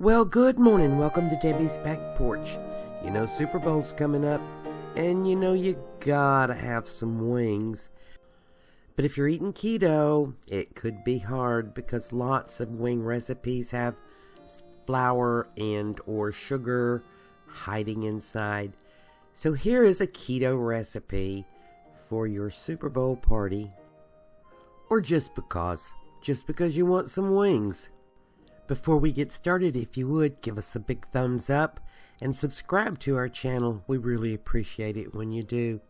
Well, good morning. Welcome to Debbie's Back Porch. You know Super Bowl's coming up, and you know you gotta have some wings. But if you're eating keto, it could be hard because lots of wing recipes have flour and or sugar hiding inside. So here is a keto recipe for your Super Bowl party, or just because you want some wings. Before we get started, if you would, give us a big thumbs up and subscribe to our channel. We really appreciate it when you do.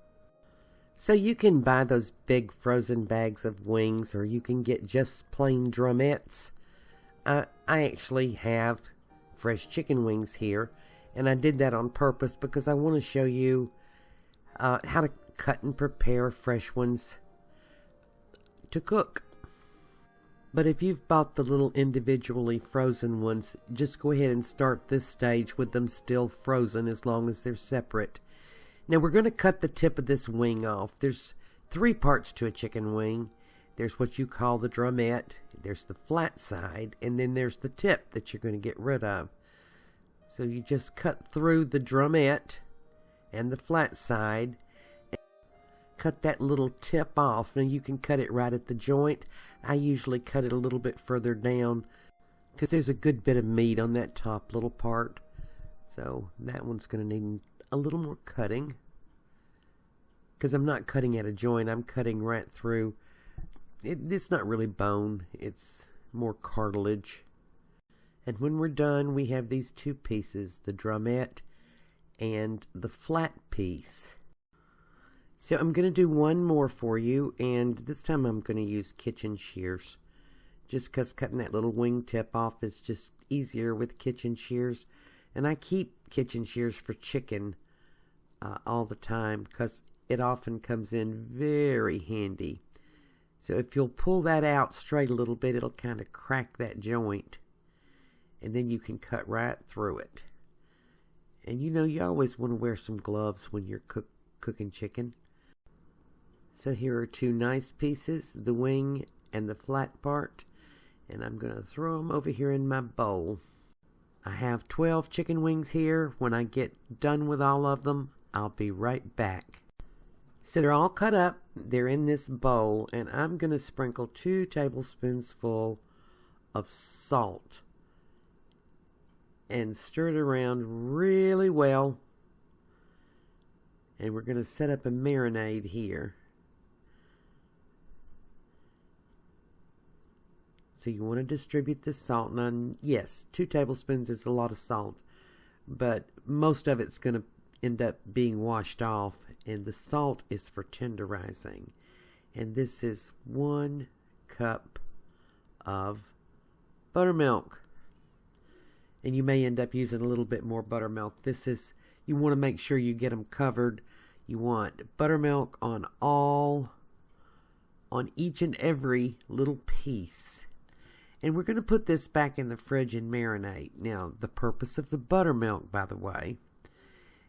So you can buy those big frozen bags of wings, or you can get just plain drumettes. I actually have fresh chicken wings here, and I did that on purpose because I want to show you how to cut and prepare fresh ones to cook. But if you've bought the little individually frozen ones, just go ahead and start this stage with them still frozen as long as they're separate. Now we're going to cut the tip of this wing off. There's 3 parts to a chicken wing. There's what you call the drumette, there's the flat side, and then there's the tip that you're going to get rid of. So you just cut through the drumette and the flat side, cut that little tip off. Now you can cut it right at the joint. I usually cut it a little bit further down because there's a good bit of meat on that top little part. So that one's going to need a little more cutting because I'm not cutting at a joint. I'm cutting right through. It's not really bone. It's more cartilage. And when we're done, we have these 2 pieces, the drumette and the flat piece. So I'm going to do one more for you, and this time I'm going to use kitchen shears. Just because cutting that little wing tip off is just easier with kitchen shears. And I keep kitchen shears for chicken all the time because it often comes in very handy. So if you'll pull that out straight a little bit, it'll kind of crack that joint. And then you can cut right through it. And you know you always want to wear some gloves when you're cooking chicken. So here are 2 nice pieces, the wing and the flat part, and I'm going to throw them over here in my bowl. I have 12 chicken wings here. When I get done with all of them, I'll be right back. So they're all cut up, they're in this bowl, and I'm going to sprinkle 2 tablespoons full of salt and stir it around really well. And we're going to set up a marinade here. So you want to distribute the salt. Now, yes, 2 tablespoons is a lot of salt, but most of it's going to end up being washed off, and the salt is for tenderizing. And this is 1 cup of buttermilk. And you may end up using a little bit more buttermilk. You want to make sure you get them covered. You want buttermilk on each and every little piece. And we're going to put this back in the fridge and marinate. Now, the purpose of the buttermilk, by the way,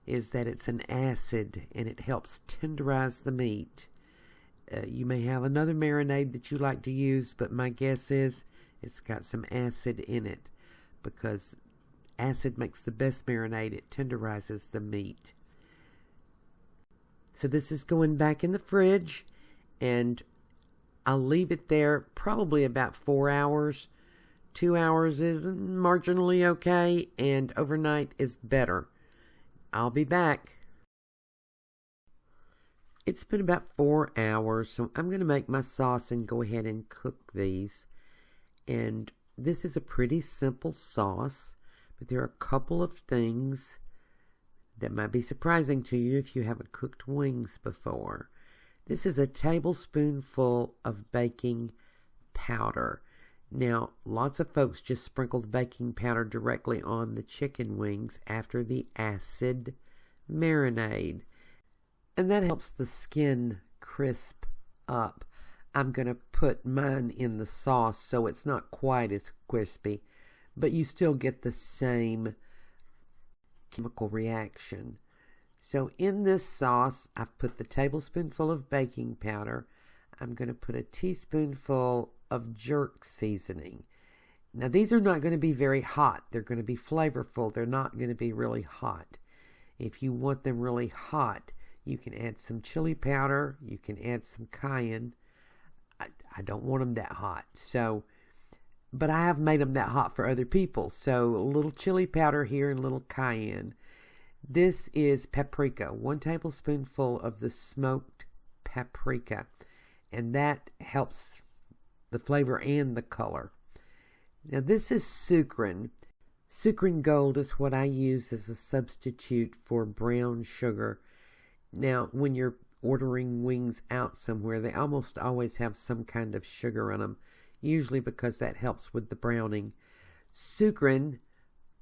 is that it's an acid and it helps tenderize the meat. You may have another marinade that you like to use, but my guess is it's got some acid in it because acid makes the best marinade. It tenderizes the meat. So this is going back in the fridge, and I'll leave it there probably about 4 hours. 2 hours is marginally okay, and overnight is better. I'll be back. It's been about 4 hours, so I'm going to make my sauce and go ahead and cook these. And this is a pretty simple sauce, but there are a couple of things that might be surprising to you if you haven't cooked wings before. This is a tablespoonful of baking powder. Now, lots of folks just sprinkle the baking powder directly on the chicken wings after the acid marinade. And that helps the skin crisp up. I'm going to put mine in the sauce so it's not quite as crispy, but you still get the same chemical reaction. So in this sauce, I've put the tablespoonful of baking powder. I'm going to put a teaspoonful of jerk seasoning. Now these are not going to be very hot. They're going to be flavorful. They're not going to be really hot. If you want them really hot, you can add some chili powder. You can add some cayenne. I don't want them that hot. But I have made them that hot for other people. So a little chili powder here and a little cayenne. This is paprika, 1 tablespoonful of the smoked paprika. And that helps the flavor and the color. Now this is Sukrin. Sukrin Gold is what I use as a substitute for brown sugar. Now when you're ordering wings out somewhere, they almost always have some kind of sugar in them, usually because that helps with the browning. Sukrin,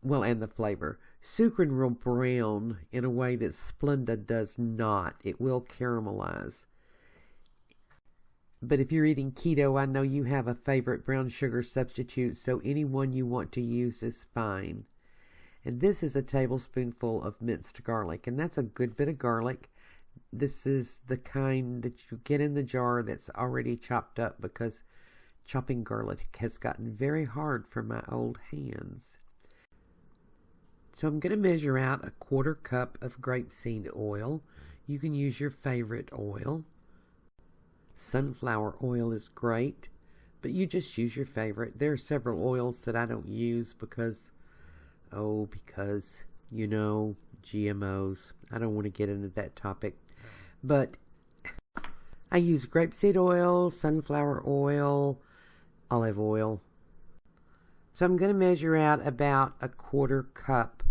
well, and the flavor. Sukrin will brown in a way that Splenda does not. It will caramelize. But if you're eating keto, I know you have a favorite brown sugar substitute, so any one you want to use is fine. And this is a tablespoonful of minced garlic, and that's a good bit of garlic. This is the kind that you get in the jar that's already chopped up, because chopping garlic has gotten very hard for my old hands. So I'm going to measure out a 1/4 cup of grapeseed oil. You can use your favorite oil. Sunflower oil is great, but you just use your favorite. There are several oils that I don't use because, you know, GMOs. I don't want to get into that topic. But I use grapeseed oil, sunflower oil, olive oil. So I'm going to measure out about a 1/4 cup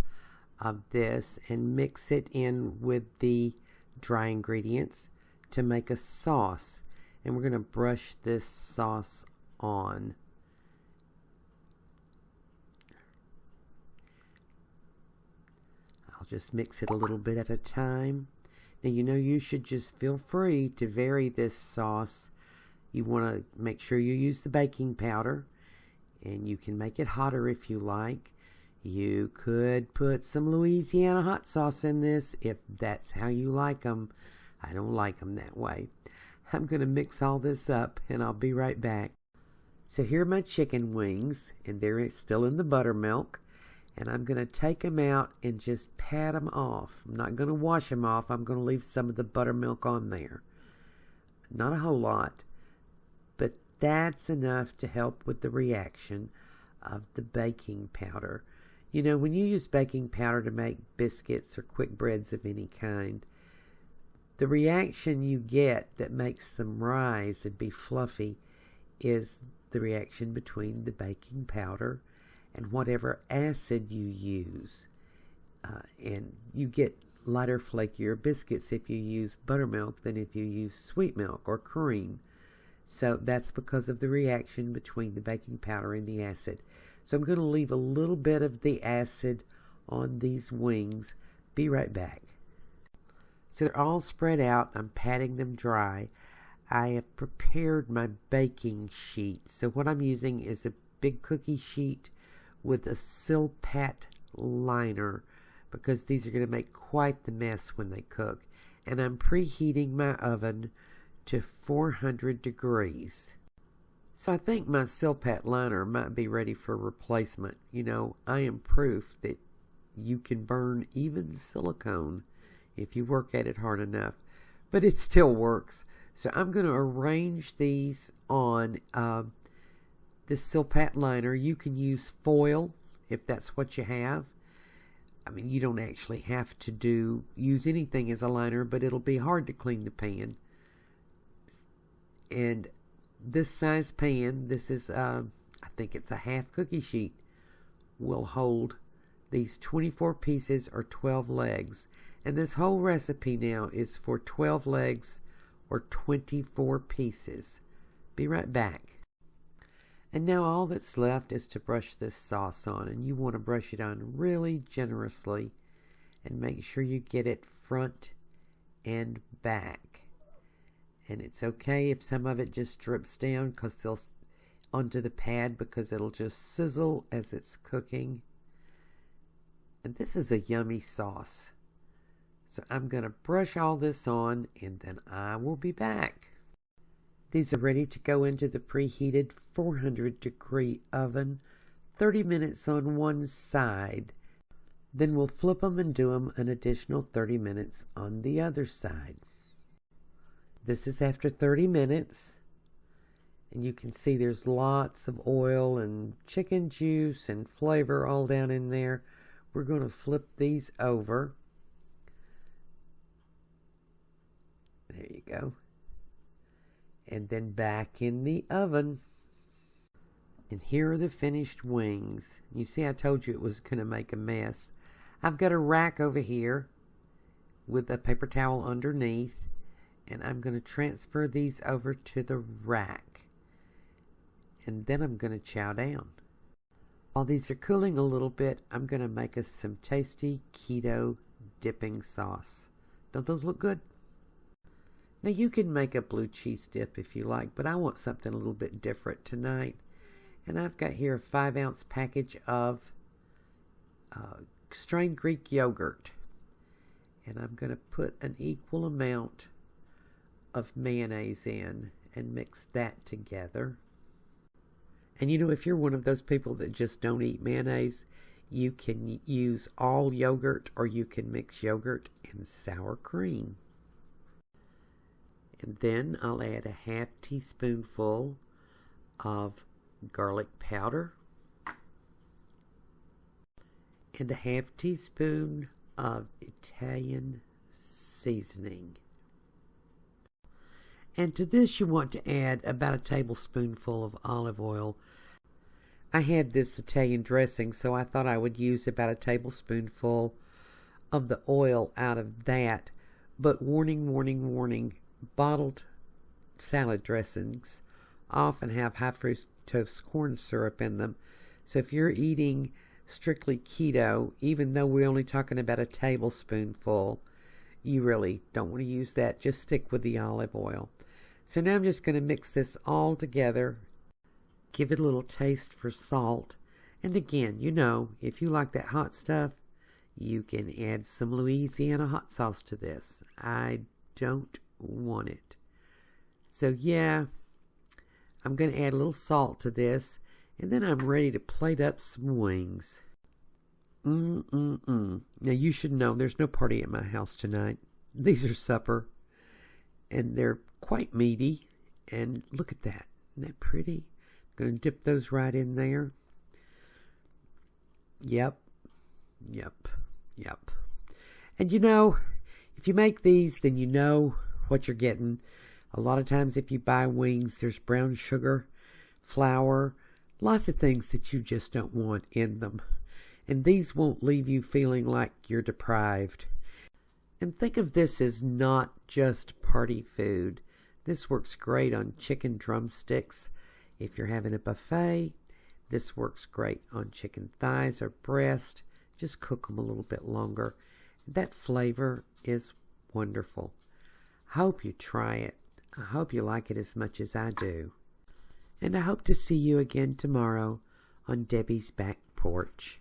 of this and mix it in with the dry ingredients to make a sauce. And we're going to brush this sauce on. I'll just mix it a little bit at a time. Now, you know, you should just feel free to vary this sauce. You want to make sure you use the baking powder, and you can make it hotter if you like. You could put some Louisiana hot sauce in this if that's how you like them. I don't like them that way. I'm going to mix all this up, and I'll be right back. So here are my chicken wings, and they're still in the buttermilk. And I'm going to take them out and just pat them off. I'm not going to wash them off. I'm going to leave some of the buttermilk on there. Not a whole lot, but that's enough to help with the reaction of the baking powder. You know, when you use baking powder to make biscuits or quick breads of any kind, the reaction you get that makes them rise and be fluffy is the reaction between the baking powder and whatever acid you use. And you get lighter, flakier biscuits if you use buttermilk than if you use sweet milk or cream. So that's because of the reaction between the baking powder and the acid. So I'm going to leave a little bit of the acid on these wings. Be right back. So they're all spread out. I'm patting them dry. I have prepared my baking sheet. So what I'm using is a big cookie sheet with a Silpat liner, because these are going to make quite the mess when they cook. And I'm preheating my oven to 400 degrees. So I think my Silpat liner might be ready for replacement. You know, I am proof that you can burn even silicone if you work at it hard enough, but it still works. So I'm going to arrange these on this Silpat liner. You can use foil if that's what you have. I mean, you don't actually have to use anything as a liner, but it'll be hard to clean the pan. And this size pan, this is, I think it's a half cookie sheet, will hold these 24 pieces or 12 legs. And this whole recipe now is for 12 legs or 24 pieces. Be right back. And now all that's left is to brush this sauce on. And you want to brush it on really generously and make sure you get it front and back. And it's okay if some of it just drips down onto the pad, because it'll just sizzle as it's cooking. And this is a yummy sauce. So I'm going to brush all this on, and then I will be back. These are ready to go into the preheated 400 degree oven 30 minutes on one side. Then we'll flip them and do them an additional 30 minutes on the other side. This is after 30 minutes. And you can see there's lots of oil and chicken juice and flavor all down in there. We're going to flip these over. There you go. And then back in the oven. And here are the finished wings. You see, I told you it was going to make a mess. I've got a rack over here with a paper towel underneath. And I'm going to transfer these over to the rack. And then I'm going to chow down. While these are cooling a little bit, I'm going to make us some tasty keto dipping sauce. Don't those look good? Now you can make a blue cheese dip if you like, but I want something a little bit different tonight. And I've got here a 5-ounce package of strained Greek yogurt. And I'm going to put an equal amount of mayonnaise in and mix that together. And you know, if you're one of those people that just don't eat mayonnaise, you can use all yogurt or you can mix yogurt and sour cream. And then I'll add a half teaspoonful of garlic powder and a half teaspoon of Italian seasoning. And to this you want to add about a tablespoonful of olive oil. I had this Italian dressing, so I thought I would use about a tablespoonful of the oil out of that. But warning, warning, warning, bottled salad dressings often have high fructose corn syrup in them. So if you're eating strictly keto, even though we're only talking about a tablespoonful, you really don't want to use that. Just stick with the olive oil. So now I'm just going to mix this all together, give it a little taste for salt. And again, you know, if you like that hot stuff, you can add some Louisiana hot sauce to this. I don't want it. So yeah, I'm going to add a little salt to this. And then I'm ready to plate up some wings. Now you should know there's no party at my house tonight. These are supper. And they're quite meaty. And look at that. Isn't that pretty? I'm going to dip those right in there. Yep. And you know, if you make these, then you know what you're getting. A lot of times if you buy wings, there's brown sugar, flour, lots of things that you just don't want in them. And these won't leave you feeling like you're deprived. And think of this as not just party food. This works great on chicken drumsticks. If you're having a buffet, this works great on chicken thighs or breast. Just cook them a little bit longer. That flavor is wonderful. I hope you try it. I hope you like it as much as I do. And I hope to see you again tomorrow on Debbie's Back Porch.